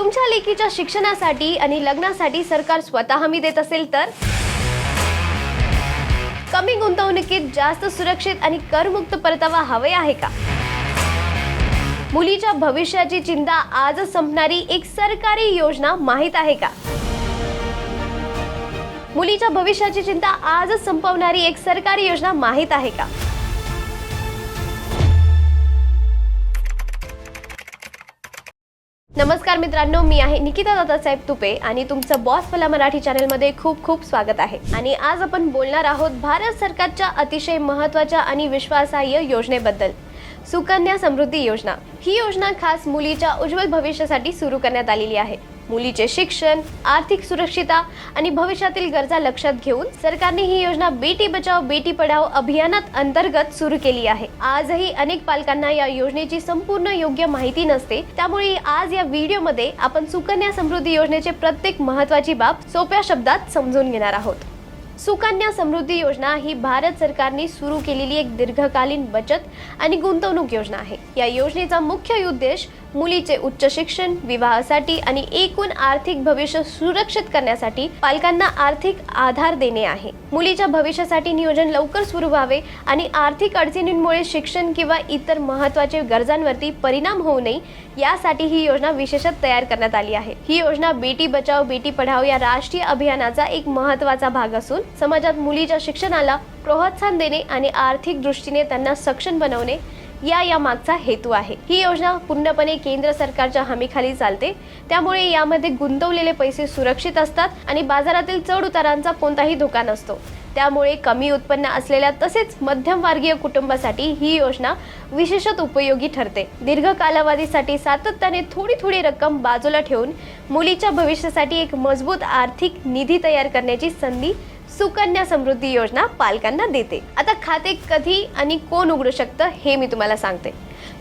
तुमच्या लेकीच्या शिक्षणासाठी आणि लग्नासाठी सरकार स्वतः हमी देत असेल तर कमी गुंतवणुकीत जास्त सुरक्षित आणि करमुक्त परतावा हवे आहे का? मुलीच्या भविष्याची चिंता आजच संपणारी एक सरकारी योजना माहित आहे का? मुलीच्या भविष्याची चिंता आजच संपवणारी एक सरकारी योजना माहित आहे का? नमस्कार मित्रांनो, मी आहे निकिता दादासाहेब तुपे आणि तुमचं बॉस मला मराठी चॅनलमध्ये खूप खूप स्वागत आहे. आणि आज आपण बोलणार आहोत भारत सरकारच्या अतिशय महत्त्वाच्या आणि विश्वासार्ह योजनेबद्दल, सुकन्या समृद्धी योजना. ही योजना खास मुलीच्या उज्ज्वल भविष्यासाठी सुरू करण्यात आलेली आहे. मुलीचे शिक्षण, आर्थिक सुरक्षितता आणि भविष्यातील गरजा लक्षात घेऊन सरकारने ही योजना बेटी बचाओ बेटी पढाओ अभियानात अंतर्गत सुरू केली आहे. आजही अनेक पालकांना या योजनेची संपूर्ण योग्य माहिती नसते, त्यामुळे आज या व्हिडिओमध्ये आपण सुकन्या समृद्धी योजनेचे प्रत्येक महत्त्वाची बाब सोप्या शब्दात समजून घेणार आहोत. सुकन्या समृद्धी योजना ही भारत सरकारने सुरू केलेली एक दीर्घकालीन बचत आणि गुंतवणूक योजना आहे. या योजनेचा मुख्य उद्देश मुलीचे उच्च शिक्षण, विवाहासाठी आणि एकूण आर्थिक भविष्य सुरक्षित करण्यासाठी पालकांना आर्थिक आधार देणे आहे. मुलीच्या भविष्यासाठी नियोजन लवकर सुरू व्हावे आणि आर्थिक अडचणींमुळे शिक्षण किंवा इतर महत्त्वाच्या गरजांवरती परिणाम होऊ नये यासाठी ही योजना विशेषतः तयार करण्यात आली आहे. ही योजना बेटी बचाओ बेटी पढाओ या राष्ट्रीय अभियानाचा एक महत्त्वाचा भाग असून समाजात मुलीच्या शिक्षणाला प्रोत्साहन देणे आणि आर्थिक दृष्टीने त्यांना सक्षम बनवणे या मागचा हेतू आहे. ही योजना पूर्णपणे केंद्र सरकारच्या हमीखाली चालते, त्यामुळे यामध्ये गुंतवलेले पैसे सुरक्षित असतात आणि बाजारातील चढ उतारांचा कोणताही धोका नसतो. त्यामुळे कमी उत्पन्न असलेल्या तसेच मध्यमवर्गीय कुटुंबासाठी ही योजना विशेषतः उपयोगी ठरते. दीर्घ कालावधीसाठी सातत्याने थोडी रक्कम बाजूला ठेवून मुलीच्या भविष्यासाठी एक मजबूत आर्थिक निधी तयार करण्याची संधी सुकन्या समृद्धी योजना पालकांना देते. आता खाते कधी आणि कोण उघडू शकतं हे मी तुम्हाला सांगते.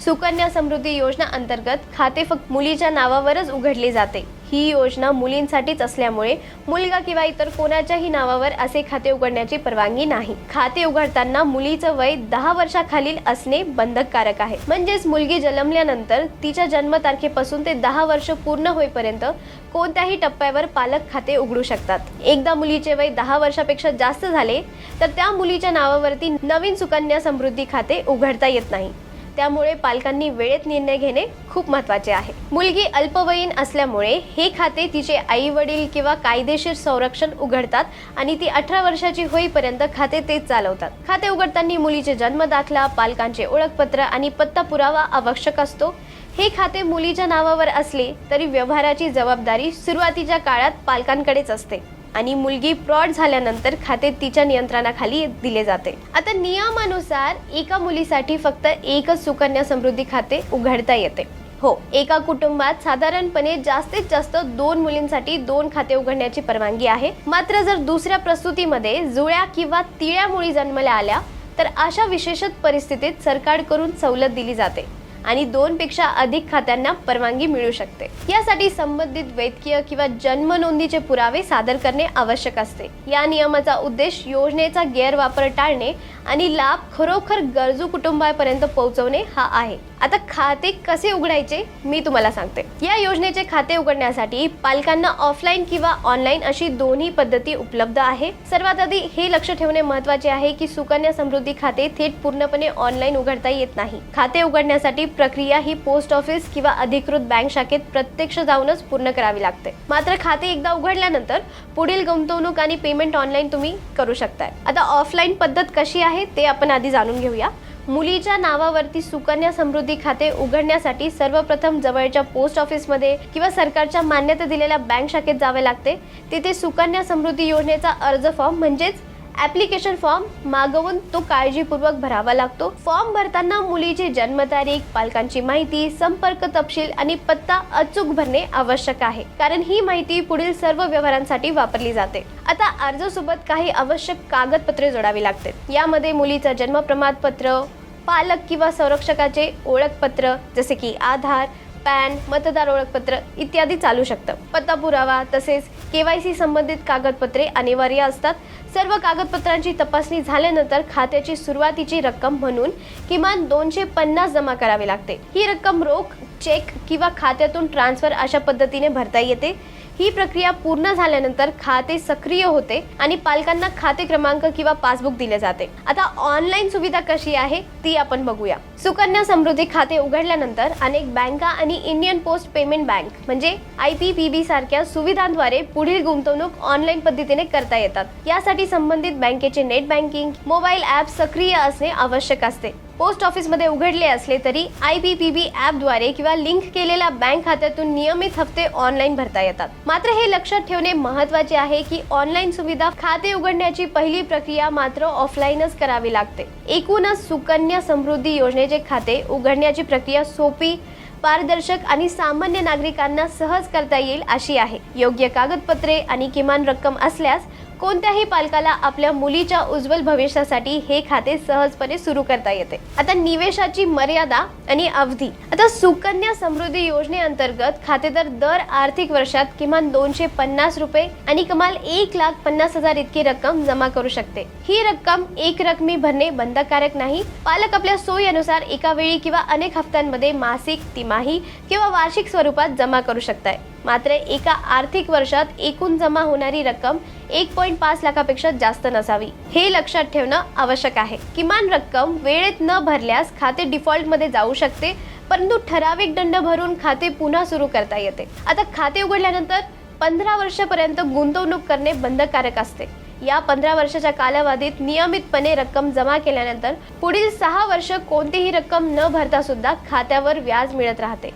सुकन्या समृद्धी योजना अंतर्गत खाते फक्त मुलीच्या नावावरच उघडले जाते. ही योजना मुलींसाठीच असल्यामुळे मुलगा किंवा इतर कोणाच्याही नावावर असे खाते उघडण्याची परवानगी नाही. खाते उघडताना मुलीचं वय 10 वर्षाखालील असणे बंधनकारक आहे. म्हणजेच मुलगी जन्मल्यानंतर तिच्या जन्मतारखेपासून ते 10 वर्ष पूर्ण होईपर्यंत कोणत्याही टप्प्यावर पालक खाते उघडू शकतात. एकदा मुलीचे वय 10 वर्षापेक्षा जास्त झाले तर त्या मुलीच्या नावावरती नवीन सुकन्या समृद्धी खाते उघडता येत नाही. त्यामुळे पालकांनी वेळेत निर्णय घेणे खूप महत्त्वाचे आहे. मुलगी अल्पवयीन असल्यामुळे हे खाते तिचे आई वडील किंवा कायदेशीर संरक्षण उघडतात आणि ती 18 वर्षाची होईपर्यंत खाते तेच चालवतात. खाते उघडताना मुलीचे जन्म दाखला, पालकांचे ओळखपत्र आणि पत्ता पुरावा आवश्यक असतो. हे खाते मुलीच्या नावावर असले तरी व्यवहाराची जबाबदारी सुरुवातीच्या काळात पालकांकडेच असते आणि मुलगी प्रौढ झाल्यानंतर खाते तिच्या नियंत्रणाखाली दिले जाते. आता नियमानुसार एका मुलीसाठी फक्त एकच सुकन्या समृद्धी खाते उघडता येते. हो, एका कुटुंबात साधारणपणे जास्तीत जास्त 2 मुलींसाठी 2 खाते उघडण्याची परवानगी आहे. मात्र जर दुसऱ्या प्रसूतीमध्ये जुळ्या किंवा तिळ्या मुली जन्मल्या आल्या तर अशा विशेष परिस्थितीत सरकारकडून सवलत दिली जाते आणि 2 पेक्षा अधिक खात्यांना परवानगी मिळू शकते. यासाठी संबंधित वैद्यकीय किंवा जन्म नोंदीचे पुरावे सादर करणे आवश्यक असते. या नियमाचा उद्देश योजनेचा गैरवापर टाळणे आणि लाभ खरोखर गरजू कुटुंबापर्यंत पोहोचवणे हा आहे. आता खाते कसे उघडायचे मी तुम्हाला सांगते. या योजनेचे खाते उघडण्यासाठी पालकांना ऑफलाईन किंवा ऑनलाईन अशी दोन्ही पद्धती उपलब्ध आहे. सर्वात आधी हे लक्ष ठेवणे महत्त्वाचे आहे की सुकन्या समृद्धी खाते थेट पूर्णपणे ऑनलाईन उघडता येत नाही. खाते उघडण्यासाठी प्रक्रिया ही पोस्ट ऑफिस किंवा अधिकृत बँक शाखेत प्रत्यक्ष जाऊनच पूर्ण करावी लागते. मात्र खाते एकदा उघडल्यानंतर पुढील गुंतवणूक आणि पेमेंट ऑनलाईन तुम्ही करू शकताय. आता ऑफलाईन पद्धत कशी आहे ते आपण आधी जाणून घेऊया. मुलीच्या नावावरती सुकन्या समृद्धी खाते उघडण्यासाठी सर्वप्रथम जवळच्या पोस्ट ऑफिसमध्ये किंवा सरकारच्या मान्यता दिलेल्या बँक शाखेत जावे लागते. तिथे सुकन्या समृद्धी योजनेचा अर्ज फॉर्म म्हणजेच ॲप्लिकेशन फॉर्म मागवून तो काळजीपूर्वक भरावा लागतो. फॉर्म भरताना मुलीची जन्मतारीख, पालकांची माहिती, संपर्क तपशील आणि पत्ता अचूक भरणे आवश्यक आहे, कारण ही माहिती पुढील सर्व व्यवहारांसाठी वापरली जाते. आता अर्जासोबत काही आवश्यक कागदपत्रे जोडावी लागतात. यामध्ये मुलीचा जन्म प्रमाणपत्र, पालक किंवा संरक्षकाचे ओळखपत्र जसे की आधार, पॅन, मतदार ओळखपत्र इत्यादी चालू शकतं. पत्ता पुरावा तसेच KYC संबंधित कागदपत्रे अनिवार्य असतात. सर्व कागदपत्रांची तपासणी झाल्यानंतर खात्याची सुरुवातीची रक्कम म्हणून किमान 250 जमा करावी लागते. ही रक्कम रोख, चेक किंवा खात्यातून ट्रान्सफर अशा पद्धतीने भरता येते. ही प्रक्रिया पूर्ण झाल्यानंतर खाते सक्रिय होते आणि पालकांना खाते क्रमांक किंवा पासबुक दिले जाते. आता ऑनलाईन सुविधा कशी आहे ती आपण बघूया. सुकन्या समृद्धी खाते उघडल्यानंतर अनेक बँका आणि इंडियन पोस्ट पेमेंट बँक म्हणजे IPPB सारख्या सुविधांद्वारे पुढील गुंतवणूक ऑनलाईन पद्धतीने करता येतात. यासाठी संबंधित बँकेचे नेट बँकिंग, मोबाईल ॲप सक्रिय असणे आवश्यक असते. पोस्ट ऑफिसमध्ये उघडले असले तरी IPPB ॲपद्वारे किंवा लिंक केलेल्या बँक खात्यातून नियमित हप्ते ऑनलाईन भरता येतात. मात्र हे लक्षात ठेवणे महत्त्वाचे आहे की ऑनलाईन सुविधा खाते उघडण्याची पहिली प्रक्रिया मात्र ऑफलाईनच करावी लागते. एकूणच सुकन्या समृद्धी योजनेचे खाते उघडण्याची प्रक्रिया सोपी, पारदर्शक आणि सामान्य नागरिकांना सहज करता येईल अशी आहे. योग्य कागदपत्रे आणि किमान रक्कम असल्यास कोणत्याही पालकाला आपल्या मुलीच्या उज्ज्वल भविष्यासाठी हे खाते सहजपणे सुरू करता येते. आता निवेशाची मर्यादा आणि अवधी. आता सुकन्या समृद्धी योजनेअंतर्गत खातेदार दर आर्थिक वर्षात किमान 250 रुपये आणि कमाल 1,50,000 इतकी रक्कम जमा करू शकते. ही रक्कम एक रकमी भरणे बंधनकारक नाही. पालक आपल्या सोयीनुसार एका वेळी किंवा अनेक हप्त्यांमध्ये मासिक, तिमाही किंवा वार्षिक स्वरूपात जमा करू शकतात. मात्र एका आर्थिक वर्षात एकूण जमा होणारी रक्कम 1.5 लाखापेक्षा जास्त नसावी हे लक्षात ठेवणं आवश्यक आहे. किमान रक्कम वेळेत न भरल्यास खाते डिफॉल्टमध्ये जाऊ शकते, परंतु ठराविक दंड भरून खाते पुन्हा सुरू करता येते. आता खाते उघडल्यानंतर 15 वर्षापर्यंत गुंतवणूक करणे बंधनकारक असते. या 15 वर्षाच्या कालावधीत नियमितपणे रक्कम जमा केल्यानंतर पुढील 6 वर्ष कोणतीही रक्कम न भरता सुद्धा खात्यावर व्याज मिळत राहते.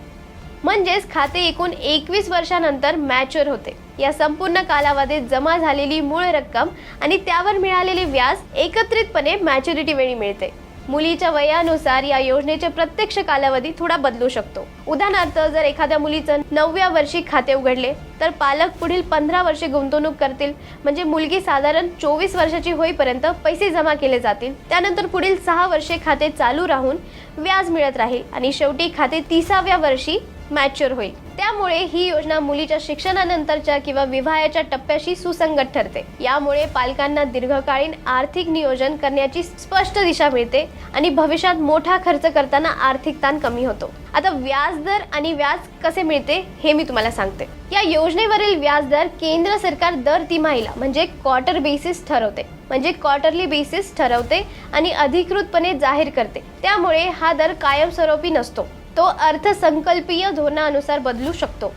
म्हणजेच खाते एकूण 21 वर्षानंतर मॅच्युअर होते. या संपूर्ण कालावधीत जमा झालेली मूळ रक्कम आणि त्यावर मिळालेले व्याज एकत्रितपणे मॅच्युरिटी वेळी मिळते. मुलीच्या वयानुसार या योजनेचे प्रत्यक्ष कालावधी थोडा बदलू शकतो. उदाहरणार्थ जर एखाद्या मुलीचं 9व्या वर्षी खाते उघडले तर पालक पुढील 15 वर्षे गुंतवणूक करतील. म्हणजे मुलगी साधारण 24 वर्षाची होईपर्यंत पैसे जमा केले जातील. त्यानंतर पुढील 6 वर्षे खाते चालू राहून व्याज मिळत राहील आणि शेवटी खाते 30व्या वर्षी मॅच्युअर होईल. त्यामुळे ही योजना मुलीच्या शिक्षणानंतरच्या किंवा विवाहाच्या टप्प्याशी सुसंगत ठरते. यामुळे पालकांना दीर्घकालीन आर्थिक नियोजन करण्याची स्पष्ट दिशा मिळते आणि भविष्यात मोठा खर्च करताना आर्थिक ताण कमी होतो. आता व्याजदर आणि व्याज कसे मिळते हे मी तुम्हाला सांगते. या योजनेवरील व्याजदर केंद्र सरकार दर तिमाहीला म्हणजे क्वार्टर बेसिस ठरवते. म्हणजे क्वार्टरली बेसिस ठरवते आणि अधिकृतपणे जाहीर करते. त्यामुळे हा दर कायमस्वरूपी नसतो. तो अर्थसंकल्पीय धोरणानुसार बदलू शकतो.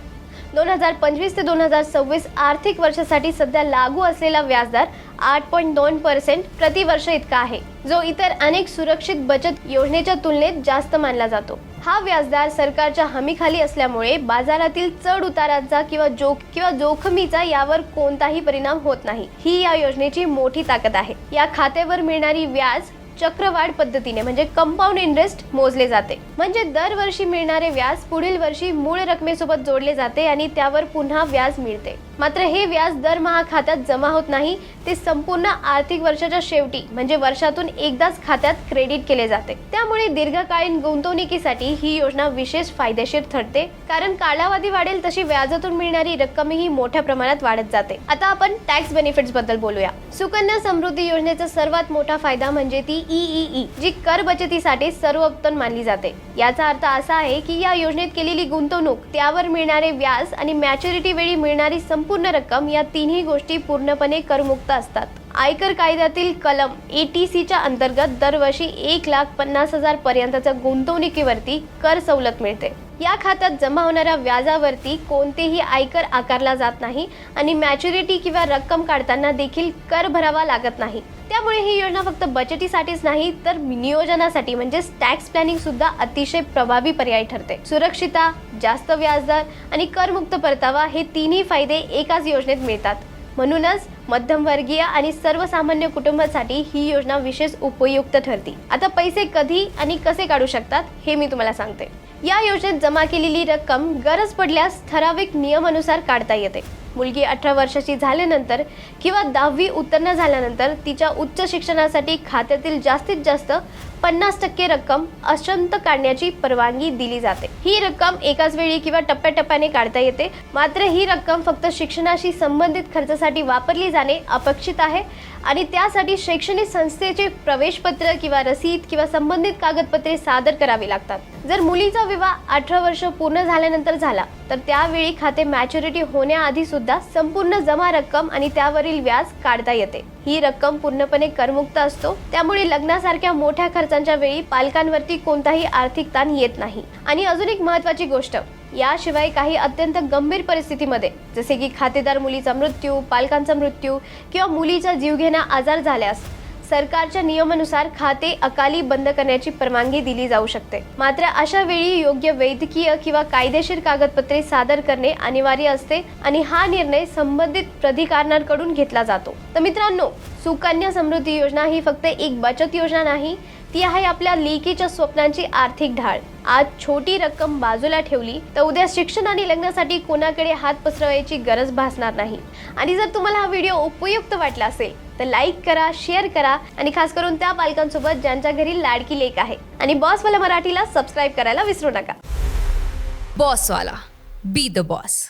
2025 ते 2026 आर्थिक वर्षासाठी सध्या लागू असलेला व्याजदर 8.2% प्रतिवर्ष इतका आहे, जो इतर अनेक सुरक्षित बचत योजनेच्या तुलनेत जास्त मानला जातो. हा व्याजदर सरकारच्या हमीखाली असल्यामुळे बाजारातील चढ उतारांचा किंवा जोखमीचा यावर कोणताही परिणाम होत नाही. ही या योजनेची मोठी ताकद आहे. या खात्यावर मिळणारी व्याज चक्रवाढ पद्धतीने म्हणजे कंपाऊंड इंटरेस्ट मोजले जाते. म्हणजे दरवर्षी मिळणारे व्याज पुढील वर्षी मूळ रकमेसोबत जोडले जाते आणि त्यावर पुन्हा व्याज मिळते. मात्र हे व्याज दरमहा खात्यात जमा होत नाही. ते संपूर्ण आर्थिक वर्षाच्या शेवटी म्हणजे वर्षातून एकदाच खात्यात क्रेडिट केले जाते. त्यामुळे दीर्घकालीन गुंतवणुकीसाठी ही योजना विशेष फायदेशीर ठरते, कारण कालावधी वाढेल तशी व्याजातून मिळणारी रक्कमही मोठ्या प्रमाणात वाढत जाते. आता आपण टॅक्स बेनिफिट्स बद्दल बोलूया. सुकन्या समृद्धी योजनेचा सर्वात मोठा फायदा म्हणजे ती EEE जी कर बचतीसाठी सर्वोत्तम मानली जाते. याचा अर्थ असा आहे की या योजनेत केलेली गुंतवणूक, त्यावर मिळणारे व्याज आणि मॅच्युरिटी वेळी मिळणारी संपूर्ण रक्कम या तिन्ही गोष्टी पूर्णपणे करमुक्त असतात. आयकर कायद्यातील कलम 80C अंतर्गत दरवर्षी 1,50,000 पर्यंतच्या गुंतवणुकीवरती कर सवलत मिळते. या खात्यात जमा होणाऱ्या व्याजावरती कोणतेही आयकर आकारला जात नाही आणि मॅच्युरिटी किंवा रक्कम काढताना देखील कर भरावा लागत नाही. त्यामुळे ही योजना फक्त बचतीसाठीच नाही तर नियोजनासाठी म्हणजे टॅक्स प्लॅनिंग सुद्धा अतिशय प्रभावी पर्याय ठरते. सुरक्षितता, जास्त व्याजदर आणि करमुक्त परतावा हे तिन्ही फायदे एकाच योजनेत मिळतात. म्हणूनच मध्यमवर्गीय आणि सर्वसामान्य कुटुंबासाठी ही योजना विशेष उपयुक्त ठरते. आता पैसे कधी आणि कसे काढू शकतात हे मी तुम्हाला सांगते. या योजनेत जमा केलेली रक्कम गरज पडल्यास ठराविक नियमानुसार काढता येते. मुलगी 18 वर्षाची झाल्यानंतर किंवा 10वी उत्तीर्ण झाल्यानंतर तिच्या उच्च शिक्षणासाठी खात्यातील जास्तीत जास्त 50% रक्कम अंशतः काढण्याची परवानगी दिली जाते। ही रक्कम एकाच वेळी किंवा टप्प्याटप्प्याने काढता येते, मात्र ही रक्कम फक्त शिक्षणाशी संबंधित खर्चासाठी वापरली जाणे अपेक्षित आहे आणि त्यासाठी शैक्षणिक संस्थेचे प्रवेशपत्र किंवा रसीद किंवा संबंधित कागदपत्रे सादर करावी लागतात। जर मुलीचा विवाह 18 वर्ष पूर्ण झाल्यानंतर झाला तर त्यावेळी खाते मॅच्युरिटी होण्याआधी सुद्धा संपूर्ण जमा रक्कम आणि त्यावरील व्याज काढता येते। ही रक्कम पूर्णपणे करमुक्त असतो, त्यामुळे लग्नासारख्या मोठ्या खर्चांच्या वेळी पालकांवरती कोणताही आर्थिक ताण येत नाही। आणि अजून एक महत्त्वाची गोष्ट, याशिवाय काही अत्यंत गंभीर परिस्थितीमध्ये जसे की खातेदार मुलीचा मृत्यू, पालकांचा मृत्यू किंवा मुलीचा जीवघेणा आजार झाल्यास सरकारच्या नियमानुसार खाते अकाली बंद करण्याची परवानगी दिली जाऊ शकते। मात्र अशा वेळी योग्य वैद्यकीय किंवा कायदेशीर कागदपत्रे सादर करणे अनिवार्य असते आणि हा निर्णय संबंधित प्राधिकरणाकडून घेतला जातो। तर मित्रांनो, सुकन्या समृद्धी योजना ही फक्त एक बचत योजना नाही, ती आहे आपल्या लेकीच्या स्वप्नांची आर्थिक ढाल। आज छोटी रक्कम बाजूला ठेवली तर उद्या शिक्षण आणि लग्नासाठी कोणाकडे हात पसरवायची गरज भासणार नाही। आणि जर तुम्हाला हा व्हिडिओ उपयुक्त वाटला असेल तर लाईक करा, शेअर करा आणि खास करून त्या पालकांसोबत ज्यांच्या घरी लाडकी लेक आहे। आणि बॉसवाला मराठीला सबस्क्राईब करायला विसरू नका। बॉसवाला, बी द बॉस।